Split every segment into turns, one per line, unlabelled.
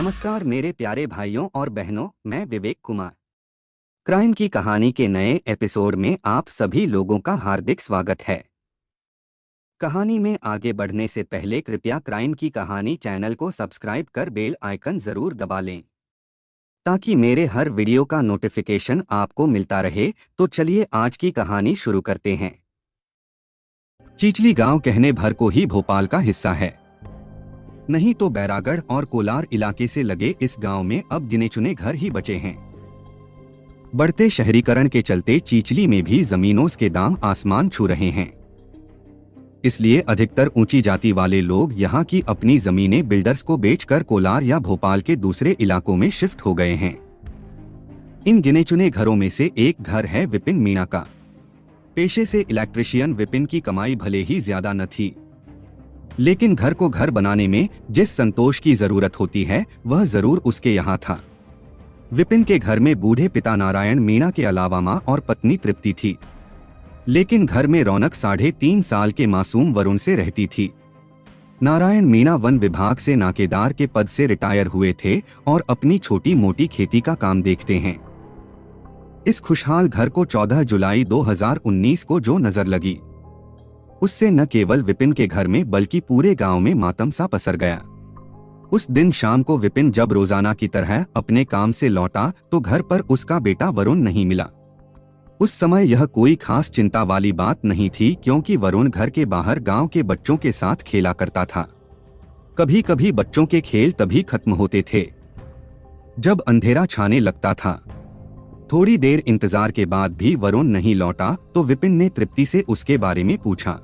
नमस्कार मेरे प्यारे भाइयों और बहनों, मैं विवेक कुमार। क्राइम की कहानी के नए एपिसोड में आप सभी लोगों का हार्दिक स्वागत है। कहानी में आगे बढ़ने से पहले कृपया क्राइम की कहानी चैनल को सब्सक्राइब कर बेल आइकन जरूर दबा लें ताकि मेरे हर वीडियो का नोटिफिकेशन आपको मिलता रहे। तो चलिए आज की कहानी शुरू करते हैं। चीचली गांव कहने भर को ही भोपाल का हिस्सा है, नहीं तो बैरागढ़ और कोलार इलाके से लगे इस गांव में अब गिने चुने घर ही बचे हैं। बढ़ते शहरीकरण के चलते चीचली में भी जमीनों के दाम आसमान छू रहे हैं। इसलिए अधिकतर ऊंची जाति वाले लोग यहां की अपनी जमीनें बिल्डर्स को बेचकर कोलार या भोपाल के दूसरे इलाकों में शिफ्ट हो गए हैं। इन गिने चुने घरों में से एक घर है विपिन मीणा का। पेशे से इलेक्ट्रिशियन विपिन की कमाई भले ही ज्यादा न थी, लेकिन घर को घर बनाने में जिस संतोष की जरूरत होती है वह जरूर उसके यहाँ था। विपिन के घर में बूढ़े पिता नारायण मीणा के अलावा मां और पत्नी तृप्ति थी, लेकिन घर में रौनक 3.5 साल के मासूम वरुण से रहती थी। नारायण मीणा वन विभाग से नाकेदार के पद से रिटायर हुए थे और अपनी छोटी मोटी खेती का काम देखते हैं। इस खुशहाल घर को 14 जुलाई 2019 को जो नजर लगी, उससे न केवल विपिन के घर में बल्कि पूरे गांव में मातम सा पसर गया। उस दिन शाम को विपिन जब रोजाना की तरह अपने काम से लौटा तो घर पर उसका बेटा वरुण नहीं मिला। उस समय यह कोई खास चिंता वाली बात नहीं थी, क्योंकि वरुण घर के बाहर गांव के बच्चों के साथ खेला करता था। कभी कभी बच्चों के खेल तभी खत्म होते थे जब अंधेरा छाने लगता था। थोड़ी देर इंतजार के बाद भी वरुण नहीं लौटा तो विपिन ने तृप्ति से उसके बारे में पूछा।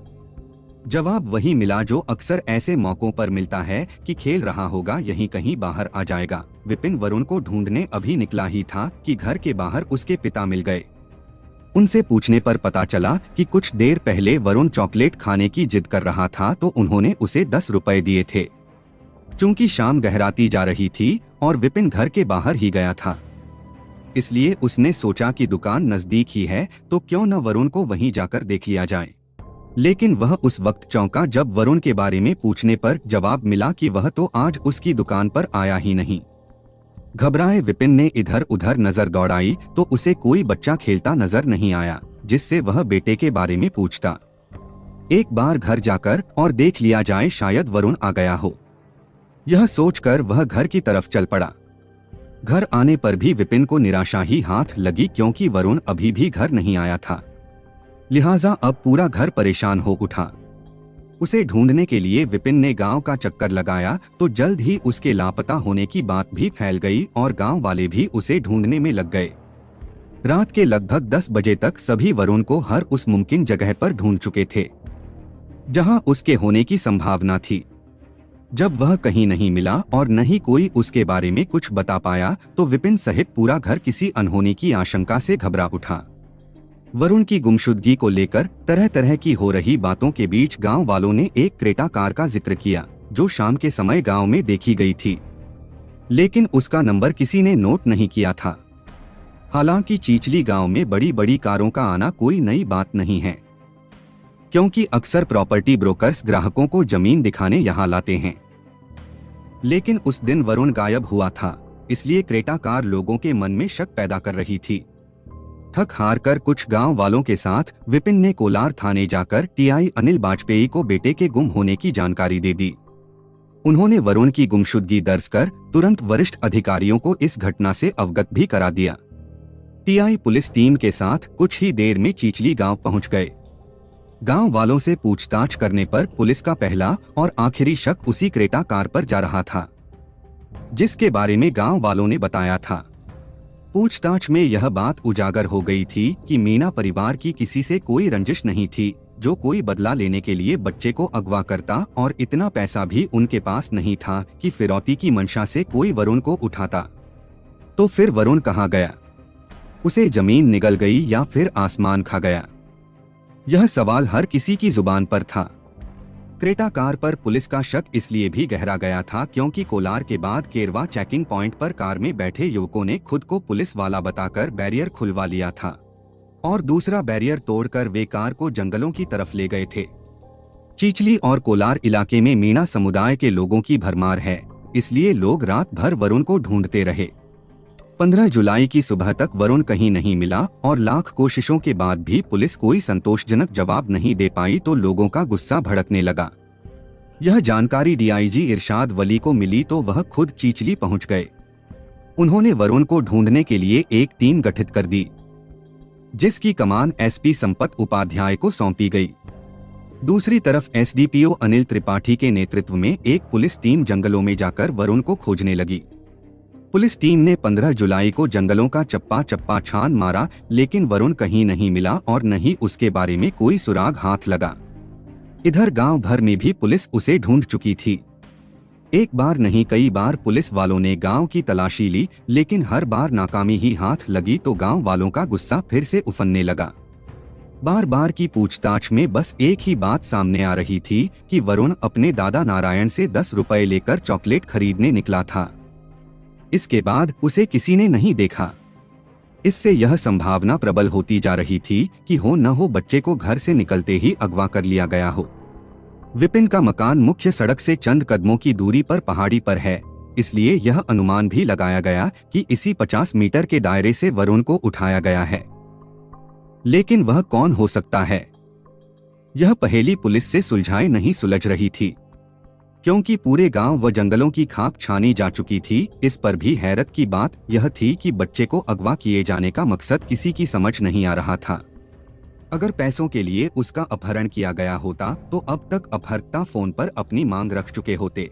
जवाब वही मिला जो अक्सर ऐसे मौकों पर मिलता है कि खेल रहा होगा, यहीं कहीं बाहर आ जाएगा। विपिन वरुण को ढूंढने अभी निकला ही था कि घर के बाहर उसके पिता मिल गए। उनसे पूछने पर पता चला कि कुछ देर पहले वरुण चॉकलेट खाने की जिद कर रहा था तो उन्होंने उसे 10 रुपए दिए थे। चूंकि शाम गहराती जा रही थी और विपिन घर के बाहर ही गया था, इसलिए उसने सोचा कि दुकान नजदीक ही है तो क्यों न वरुण को वहीं जाकर देख लिया जाए। लेकिन वह उस वक्त चौंका जब वरुण के बारे में पूछने पर जवाब मिला कि वह तो आज उसकी दुकान पर आया ही नहीं। घबराए विपिन ने इधर उधर नजर दौड़ाई तो उसे कोई बच्चा खेलता नजर नहीं आया जिससे वह बेटे के बारे में पूछता। एक बार घर जाकर और देख लिया जाए, शायद वरुण आ गया हो। यह सोचकर वह घर की तरफ चल पड़ा। घर आने पर भी विपिन को निराशा ही हाथ लगी, क्योंकि वरुण अभी भी घर नहीं आया था। लिहाजा अब पूरा घर परेशान हो उठा। उसे ढूंढने के लिए विपिन ने गांव का चक्कर लगाया तो जल्द ही उसके लापता होने की बात भी फैल गई और गांव वाले भी उसे ढूंढने में लग गए। रात के लगभग 10 बजे तक सभी वरुण को हर उस मुमकिन जगह पर ढूंढ चुके थे जहां उसके होने की संभावना थी। जब वह कहीं नहीं मिला और न ही कोई उसके बारे में कुछ बता पाया तो विपिन सहित पूरा घर किसी अनहोनी की आशंका से घबरा उठा। वरुण की गुमशुदगी को लेकर तरह तरह की हो रही बातों के बीच गांव वालों ने एक क्रेटा कार का जिक्र किया जो शाम के समय गांव में देखी गई थी, लेकिन उसका नंबर किसी ने नोट नहीं किया था। हालांकि चीचली गांव में बड़ी बड़ी कारों का आना कोई नई बात नहीं है, क्योंकि अक्सर प्रॉपर्टी ब्रोकर्स ग्राहकों को जमीन दिखाने यहां लाते हैं। लेकिन उस दिन वरुण गायब हुआ था, इसलिए क्रेटा कार लोगों के मन में शक पैदा कर रही थी। थक हार कर कुछ गांव वालों के साथ विपिन ने कोलार थाने जाकर टीआई अनिल वाजपेयी को बेटे के गुम होने की जानकारी दे दी। उन्होंने वरुण की गुमशुदगी दर्ज कर तुरंत वरिष्ठ अधिकारियों को इस घटना से अवगत भी करा दिया। टीआई पुलिस टीम के साथ कुछ ही देर में चीचली गांव पहुंच गए। गांव वालों से पूछताछ करने पर पुलिस का पहला और आखिरी शक उसी क्रेटा कार पर जा रहा था जिसके बारे में गांव वालों ने बताया था। पूछताछ में यह बात उजागर हो गई थी कि मीणा परिवार की किसी से कोई रंजिश नहीं थी जो कोई बदला लेने के लिए बच्चे को अगवा करता, और इतना पैसा भी उनके पास नहीं था कि फिरौती की मंशा से कोई वरुण को उठाता। तो फिर वरुण कहाँ गया? उसे जमीन निगल गई या फिर आसमान खा गया? यह सवाल हर किसी की जुबान पर था। क्रेटा कार पर पुलिस का शक इसलिए भी गहरा गया था क्योंकि कोलार के बाद केरवा चेकिंग पॉइंट पर कार में बैठे युवकों ने खुद को पुलिस वाला बताकर बैरियर खुलवा लिया था और दूसरा बैरियर तोड़कर वे कार को जंगलों की तरफ ले गए थे। चीचली और कोलार इलाके में मीणा समुदाय के लोगों की भरमार है, इसलिए लोग रात भर वरुण को ढूंढते रहे। 15 जुलाई की सुबह तक वरुण कहीं नहीं मिला और लाख कोशिशों के बाद भी पुलिस कोई संतोषजनक जवाब नहीं दे पाई तो लोगों का गुस्सा भड़कने लगा। यह जानकारी डीआईजी इरशाद वली को मिली तो वह खुद चीचली पहुंच गए। उन्होंने वरुण को ढूंढने के लिए एक टीम गठित कर दी, जिसकी कमान एसपी संपत उपाध्याय को सौंपी गई। दूसरी तरफ एसडीपीओ अनिल त्रिपाठी के नेतृत्व में एक पुलिस टीम जंगलों में जाकर वरुण को खोजने लगी। पुलिस टीम ने 15 जुलाई को जंगलों का चप्पा चप्पा छान मारा, लेकिन वरुण कहीं नहीं मिला और न ही उसके बारे में कोई सुराग हाथ लगा। इधर गांव भर में भी पुलिस उसे ढूंढ चुकी थी। एक बार नहीं कई बार पुलिस वालों ने गांव की तलाशी ली, लेकिन हर बार नाकामी ही हाथ लगी तो गांव वालों का गुस्सा फिर से उफनने लगा। बार बार की पूछताछ में बस एक ही बात सामने आ रही थी कि वरुण अपने दादा नारायण से 10 रुपए लेकर चॉकलेट खरीदने निकला था। इसके बाद उसे किसी ने नहीं देखा। इससे यह संभावना प्रबल होती जा रही थी कि हो न हो बच्चे को घर से निकलते ही अगवा कर लिया गया हो। विपिन का मकान मुख्य सड़क से चंद कदमों की दूरी पर पहाड़ी पर है, इसलिए यह अनुमान भी लगाया गया कि इसी 50 मीटर के दायरे से वरुण को उठाया गया है। लेकिन वह कौन हो सकता है? यह पहेली पुलिस से सुलझाए नहीं सुलझ रही थी, क्योंकि पूरे गांव व जंगलों की खाक छानी जा चुकी थी। इस पर भी हैरत की बात यह थी कि बच्चे को अगवा किए जाने का मकसद किसी की समझ नहीं आ रहा था। अगर पैसों के लिए उसका अपहरण किया गया होता तो अब तक अपहर्ता फोन पर अपनी मांग रख चुके होते,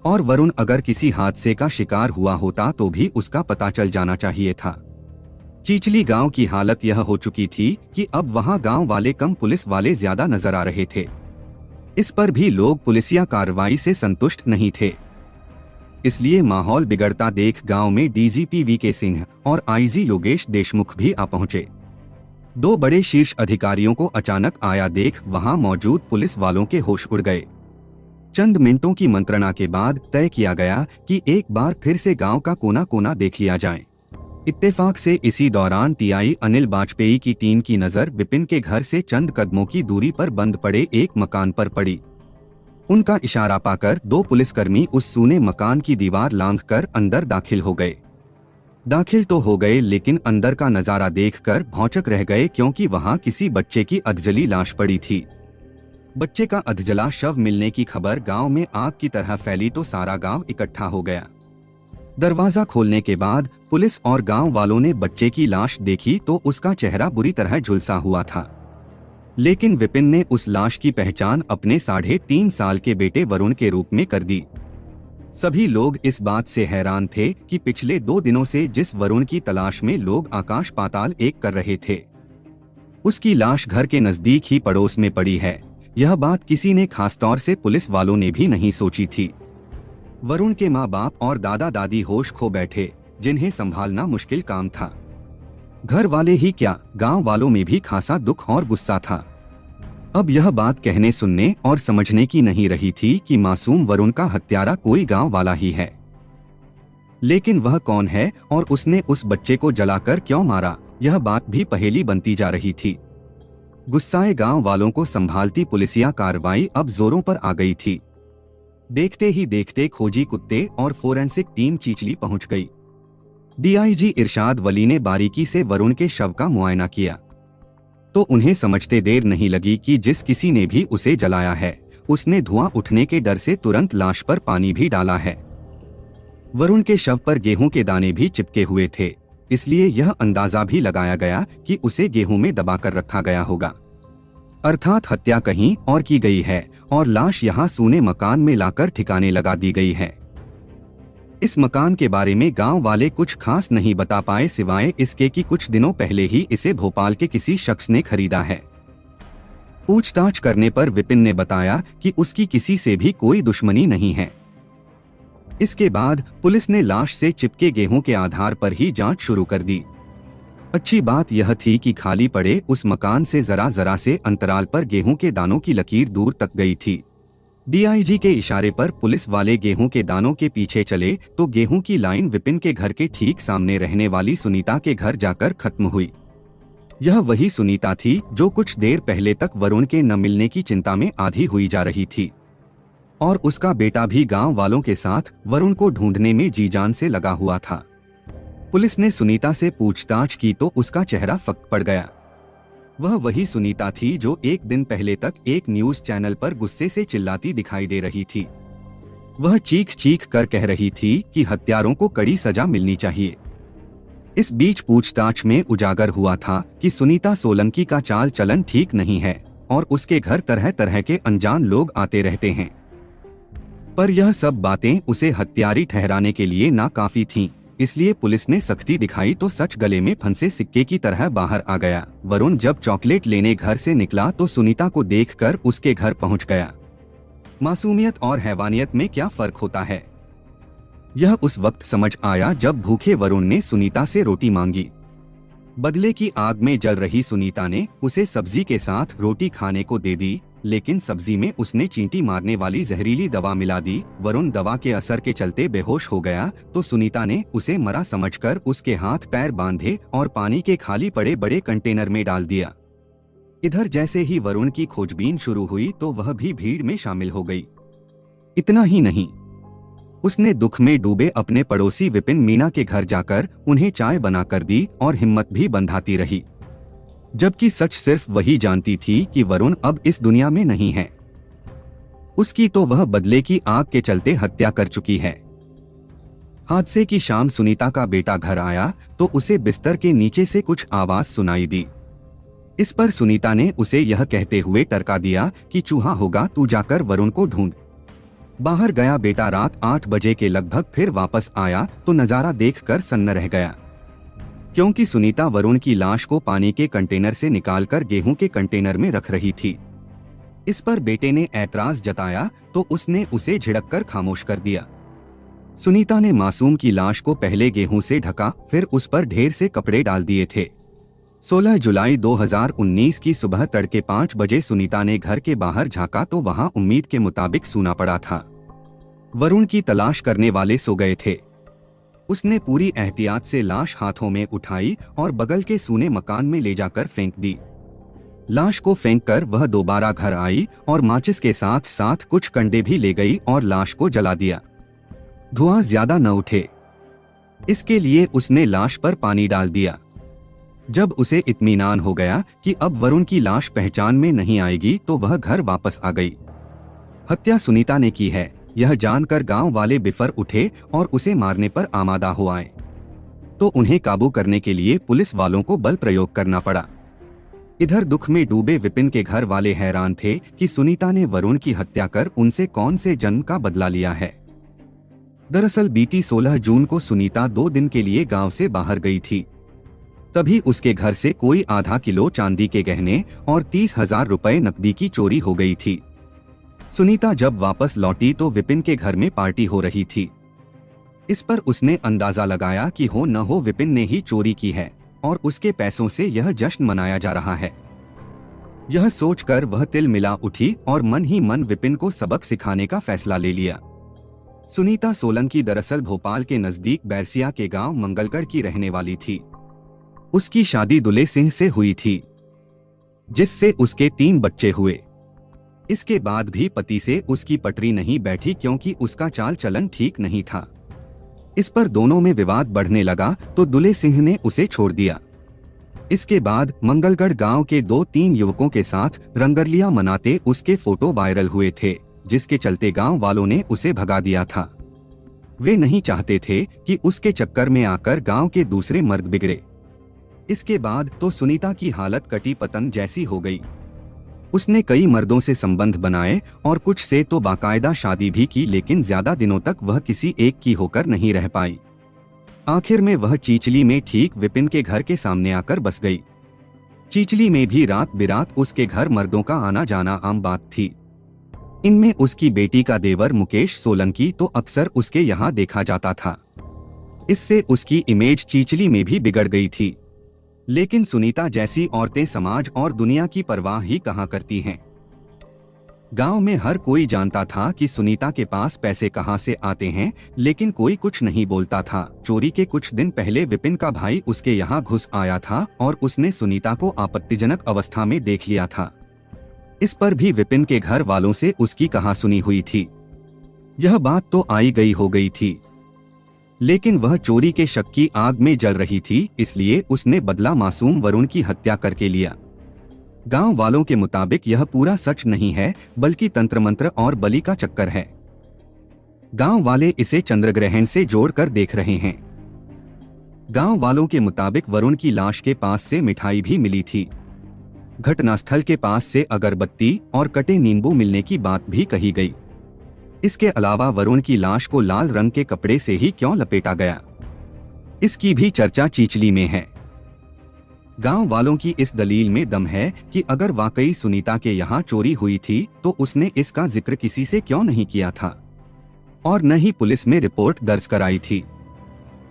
और वरुण अगर किसी हादसे का शिकार हुआ होता तो भी उसका पता चल जाना चाहिए था। चीचली गांव की हालत यह हो चुकी थी कि अब वहां गांव वाले कम पुलिस वाले ज्यादा नजर आ रहे थे। इस पर भी लोग पुलिसिया कार्रवाई से संतुष्ट नहीं थे। इसलिए माहौल बिगड़ता देख गांव में डीजीपी वीके सिंह और आईजी योगेश देशमुख भी आ पहुंचे। दो बड़े शीर्ष अधिकारियों को अचानक आया देख वहां मौजूद पुलिस वालों के होश उड़ गए। चंद मिनटों की मंत्रणा के बाद तय किया गया कि एक बार फिर से गांव का कोना कोना देख लिया जाए। इत्तेफाक से इसी दौरान टीआई अनिल वाजपेयी की टीम की नजर विपिन के घर से चंद कदमों की दूरी पर बंद पड़े एक मकान पर पड़ी। उनका इशारा पाकर दो पुलिसकर्मी उस सूने मकान की दीवार लांघकर अंदर दाखिल हो गए। दाखिल तो हो गए, लेकिन अंदर का नजारा देखकर भौचक रह गए, क्योंकि वहां किसी बच्चे की अधजली लाश पड़ी थी। बच्चे का अधजला शव मिलने की खबर गांव में आग की तरह फैली तो सारा गांव इकट्ठा हो गया। दरवाजा खोलने के बाद पुलिस और गांव वालों ने बच्चे की लाश देखी तो उसका चेहरा बुरी तरह झुलसा हुआ था, लेकिन विपिन ने उस लाश की पहचान अपने 3.5 साल के बेटे वरुण के रूप में कर दी। सभी लोग इस बात से हैरान थे कि पिछले 2 दिनों से जिस वरुण की तलाश में लोग आकाश पाताल एक कर रहे थे, उसकी लाश घर के नजदीक ही पड़ोस में पड़ी है। यह बात किसी ने खासतौर से पुलिस वालों ने भी नहीं सोची थी। वरुण के माँ बाप और दादा दादी होश खो बैठे, जिन्हें संभालना मुश्किल काम था। घर वाले ही क्या, गांव वालों में भी खासा दुख और गुस्सा था। अब यह बात कहने सुनने और समझने की नहीं रही थी कि मासूम वरुण का हत्यारा कोई गांव वाला ही है। लेकिन वह कौन है और उसने उस बच्चे को जलाकर क्यों मारा, यह बात भी पहेली बनती जा रही थी। गुस्साए गांव वालों को संभालती पुलिसिया कार्रवाई अब जोरों पर आ गई थी। देखते ही देखते खोजी कुत्ते और फोरेंसिक टीम चीचली पहुंच गई। डीआईजी इरशाद वली ने बारीकी से वरुण के शव का मुआयना किया तो उन्हें समझते देर नहीं लगी कि जिस किसी ने भी उसे जलाया है, उसने धुआं उठने के डर से तुरंत लाश पर पानी भी डाला है। वरुण के शव पर गेहूं के दाने भी चिपके हुए थे, इसलिए यह अंदाजा भी लगाया गया कि उसे गेहूं में दबाकर रखा गया होगा, अर्थात हत्या कहीं और की गई है और लाश यहाँ सूने मकान में लाकर ठिकाने लगा दी गई है। इस मकान के बारे में गांव वाले कुछ खास नहीं बता पाए, सिवाय इसके कि कुछ दिनों पहले ही इसे भोपाल के किसी शख्स ने खरीदा है। पूछताछ करने पर विपिन ने बताया कि उसकी किसी से भी कोई दुश्मनी नहीं है। इसके बाद पुलिस ने लाश से चिपके गेहूं के आधार पर ही जांच शुरू कर दी। अच्छी बात यह थी कि खाली पड़े उस मकान से जरा जरा से अंतराल पर गेहूं के दानों की लकीर दूर तक गई थी। डीआईजी के इशारे पर पुलिस वाले गेहूं के दानों के पीछे चले तो गेहूं की लाइन विपिन के घर के ठीक सामने रहने वाली सुनीता के घर जाकर खत्म हुई। यह वही सुनीता थी जो कुछ देर पहले तक वरुण के न मिलने की चिंता में आधी हुई जा रही थी। और उसका बेटा भी गांव वालों के साथ वरुण को ढूंढने में जी जान से लगा हुआ था। पुलिस ने सुनीता से पूछताछ की तो उसका चेहरा फक पड़ गया। वह वही सुनीता थी जो एक दिन पहले तक एक न्यूज चैनल पर गुस्से से चिल्लाती दिखाई दे रही थी। वह चीख चीख कर कह रही थी कि हत्यारों को कड़ी सजा मिलनी चाहिए। इस बीच पूछताछ में उजागर हुआ था कि सुनीता सोलंकी का चाल चलन ठीक नहीं है और उसके घर तरह तरह के अनजान लोग आते रहते हैं। पर यह सब बातें उसे हत्यारी ठहराने के लिए नाकाफी थीं, इसलिए पुलिस ने सख्ती दिखाई तो सच गले में फंसे सिक्के की तरह बाहर आ गया। वरुण जब चॉकलेट लेने घर से निकला तो सुनीता को देखकर उसके घर पहुंच गया। मासूमियत और हैवानियत में क्या फर्क होता है, यह उस वक्त समझ आया जब भूखे वरुण ने सुनीता से रोटी मांगी। बदले की आग में जल रही सुनीता ने उसे सब्जी के साथ रोटी खाने को दे दी, लेकिन सब्जी में उसने चींटी मारने वाली जहरीली दवा मिला दी। वरुण दवा के असर के चलते बेहोश हो गया तो सुनीता ने उसे मरा समझकर उसके हाथ पैर बांधे और पानी के खाली पड़े बड़े कंटेनर में डाल दिया। इधर जैसे ही वरुण की खोजबीन शुरू हुई तो वह भी भीड़ में शामिल हो गई। इतना ही नहीं, उसने दुख में डूबे अपने पड़ोसी विपिन मीणा के घर जाकर उन्हें चाय बनाकर दी और हिम्मत भी बंधाती रही, जबकि सच सिर्फ वही जानती थी कि वरुण अब इस दुनिया में नहीं है। उसकी तो वह बदले की आग के चलते हत्या कर चुकी है। हादसे की शाम सुनीता का बेटा घर आया तो उसे बिस्तर के नीचे से कुछ आवाज सुनाई दी। इस पर सुनीता ने उसे यह कहते हुए टरका दिया कि चूहा होगा, तू जाकर वरुण को ढूंढ। बाहर गया बेटा रात 8 बजे के लगभग फिर वापस आया तो नजारा देखकर सन्न रह गया, क्योंकि सुनीता वरुण की लाश को पानी के कंटेनर से निकालकर गेहूं के कंटेनर में रख रही थी। इस पर बेटे ने ऐतराज जताया तो उसने उसे झिड़ककर खामोश कर दिया। सुनीता ने मासूम की लाश को पहले गेहूं से ढका, फिर उस पर ढेर से कपड़े डाल दिए थे। 16 जुलाई 2019 की सुबह तड़के 5 बजे सुनीता ने घर के बाहर झांका तो वहां उम्मीद के मुताबिक सूना पड़ा था। वरुण की तलाश करने वाले सो गए थे। उसने पूरी एहतियात से लाश हाथों में उठाई और बगल के सूने मकान में ले जाकर फेंक दी। लाश को फेंककर वह दोबारा घर आई और माचिस के साथ साथ कुछ कंडे भी ले गई और लाश को जला दिया। धुआं ज्यादा न उठे, इसके लिए उसने लाश पर पानी डाल दिया। जब उसे इत्मीनान हो गया कि अब वरुण की लाश पहचान में नहीं आएगी तो वह घर वापस आ गई। हत्या सुनीता ने की है, यह जानकर गांव वाले बिफर उठे और उसे मारने पर आमादा हो आए, तो उन्हें काबू करने के लिए पुलिस वालों को बल प्रयोग करना पड़ा। इधर दुख में डूबे विपिन के घर वाले हैरान थे कि सुनीता ने वरुण की हत्या कर उनसे कौन से जन्म का बदला लिया है। दरअसल बीती 16 जून को सुनीता 2 दिन के लिए गांव से बाहर गई थी। तभी उसके घर से कोई आधा किलो चांदी के गहने और 30,000 रुपए नकदी की चोरी हो गई थी। सुनीता जब वापस लौटी तो विपिन के घर में पार्टी हो रही थी। इस पर उसने अंदाजा लगाया कि हो न हो विपिन ने ही चोरी की है और उसके पैसों से यह जश्न मनाया जा रहा है। यह सोचकर वह तिल मिला उठी और मन ही मन विपिन को सबक सिखाने का फैसला ले लिया। सुनीता सोलंकी दरअसल भोपाल के नजदीक बैरसिया के गांव मंगलगढ़ की रहने वाली थी। उसकी शादी दुले सिंह से हुई थी, जिससे उसके 3 बच्चे हुए। इसके बाद भी पति से उसकी पटरी नहीं बैठी क्योंकि उसका चाल चलन ठीक नहीं था। इस पर दोनों में विवाद बढ़ने लगा तो दुले सिंह ने उसे छोड़ दिया। इसके बाद मंगलगढ़ गांव के 2-3 युवकों के साथ रंगरलिया मनाते उसके फोटो वायरल हुए थे, जिसके चलते गांव वालों ने उसे भगा दिया था। वे नहीं चाहते थे कि उसके चक्कर में आकर गांव के दूसरे मर्द बिगड़े। इसके बाद तो सुनीता की हालत कटी पतंग जैसी हो गई। उसने कई मर्दों से संबंध बनाए और कुछ से तो बाकायदा शादी भी की, लेकिन ज्यादा दिनों तक वह किसी एक की होकर नहीं रह पाई। आखिर में वह चीचली में ठीक विपिन के घर के सामने आकर बस गई। चीचली में भी रात बिरात उसके घर मर्दों का आना जाना आम बात थी। इनमें उसकी बेटी का देवर मुकेश सोलंकी तो अक्सर उसके यहाँ देखा जाता था। इससे उसकी इमेज चीचली में भी बिगड़ गई थी। लेकिन सुनीता जैसी औरतें समाज और दुनिया की परवाह ही कहाँ करती हैं। गांव में हर कोई जानता था कि सुनीता के पास पैसे कहां से आते हैं, लेकिन कोई कुछ नहीं बोलता था। चोरी के कुछ दिन पहले विपिन का भाई उसके यहाँ घुस आया था और उसने सुनीता को आपत्तिजनक अवस्था में देख लिया था। इस पर भी विपिन के घर वालों से उसकी कहासुनी हुई थी। यह बात तो आई गई हो गई थी, लेकिन वह चोरी के शक की आग में जल रही थी, इसलिए उसने बदला मासूम वरुण की हत्या करके लिया। गांव वालों के मुताबिक यह पूरा सच नहीं है, बल्कि तंत्र मंत्र और बलि का चक्कर है। गांव वाले इसे चंद्रग्रहण से जोड़कर देख रहे हैं। गांव वालों के मुताबिक वरुण की लाश के पास से मिठाई भी मिली थी। घटनास्थल के पास से अगरबत्ती और कटे नींबू मिलने की बात भी कही गई। इसके अलावा वरुण की लाश को लाल रंग के कपड़े से ही क्यों लपेटा गया, इसकी भी चर्चा चीचली में है। गांव वालों की इस दलील में दम है कि अगर वाकई सुनीता के यहाँ चोरी हुई थी तो उसने इसका जिक्र किसी से क्यों नहीं किया था और न ही पुलिस में रिपोर्ट दर्ज कराई थी।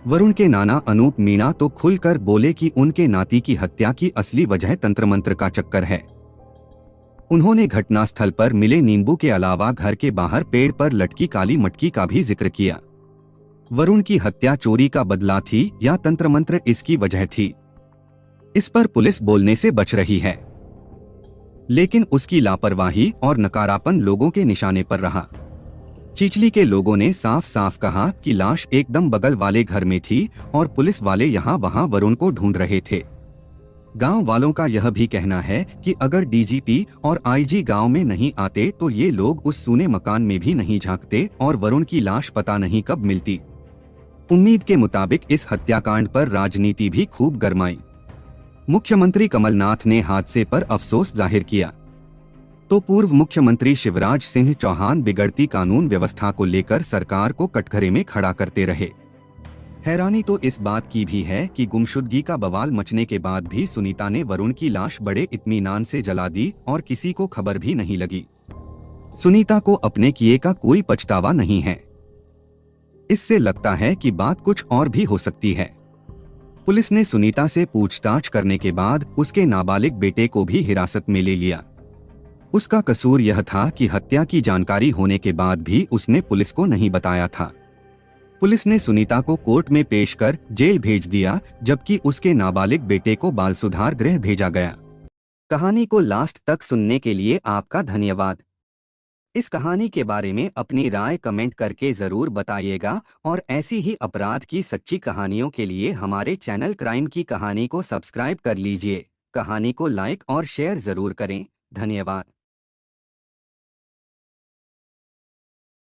वरुण के नाना अनूप मीणा तो खुलकर बोले कि उनके नाती की हत्या की असली वजह तंत्र मंत्र का चक्कर है। उन्होंने घटनास्थल पर मिले नींबू के अलावा घर के बाहर पेड़ पर लटकी काली मटकी का भी जिक्र किया। वरुण की हत्या चोरी का बदला थी या तंत्र मंत्र इसकी वजह थी, इस पर पुलिस बोलने से बच रही है, लेकिन उसकी लापरवाही और नकारापन लोगों के निशाने पर रहा। चिचली के लोगों ने साफ साफ कहा कि लाश एकदम बगल वाले घर में थी और पुलिस वाले यहाँ वहाँ वरुण को ढूंढ रहे थे। गांव वालों का यह भी कहना है कि अगर डीजीपी और आईजी गांव में नहीं आते तो ये लोग उस सूने मकान में भी नहीं झांकते और वरुण की लाश पता नहीं कब मिलती। उम्मीद के मुताबिक इस हत्याकांड पर राजनीति भी खूब गरमाई। मुख्यमंत्री कमलनाथ ने हादसे पर अफसोस जाहिर किया, तो पूर्व मुख्यमंत्री शिवराज सिंह चौहान बिगड़ती कानून व्यवस्था को लेकर सरकार को कटघरे में खड़ा करते रहे। हैरानी तो इस बात की भी है कि गुमशुदगी का बवाल मचने के बाद भी सुनीता ने वरुण की लाश बड़े इत्मीनान से जला दी और किसी को खबर भी नहीं लगी। सुनीता को अपने किए का कोई पछतावा नहीं है। इससे लगता है कि बात कुछ और भी हो सकती है। पुलिस ने सुनीता से पूछताछ करने के बाद उसके नाबालिग बेटे को भी हिरासत में ले लिया। उसका कसूर यह था कि हत्या की जानकारी होने के बाद भी उसने पुलिस को नहीं बताया था। पुलिस ने सुनीता को कोर्ट में पेश कर जेल भेज दिया, जबकि उसके नाबालिग बेटे को बाल सुधार गृह भेजा गया। कहानी को लास्ट तक सुनने के लिए आपका धन्यवाद। इस कहानी के बारे में अपनी राय कमेंट करके जरूर बताइएगा और ऐसी ही अपराध की सच्ची कहानियों के लिए हमारे चैनल क्राइम की कहानी को सब्सक्राइब कर लीजिए। कहानी को लाइक और शेयर जरूर करें। धन्यवाद।